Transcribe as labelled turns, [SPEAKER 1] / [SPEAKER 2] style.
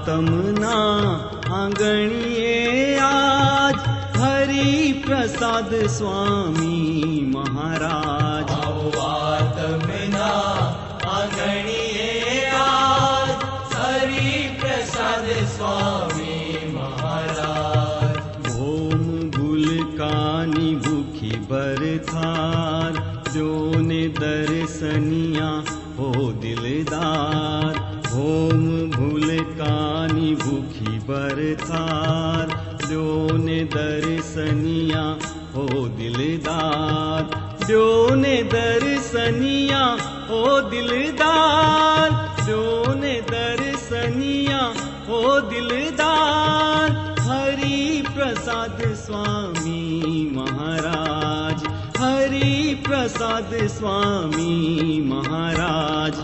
[SPEAKER 1] तमना आंगणिये आज हरि प्रसाद स्वामी महाराज।
[SPEAKER 2] तमना आंगणिये आज हरि प्रसाद स्वामी महाराज।
[SPEAKER 1] भोम भूलकानी भूखी बरथार जोने दर्शनिया हो दिलदार। भोम भूलकानी भूखी बरथार जोने दर्शनिया हो दिलदार। जोने दर्शनिया हो दिलदार। जोने दर्शनिया हो दिलदार। हरि प्रसाद स्वामी महाराज। हरि प्रसाद स्वामी महाराज।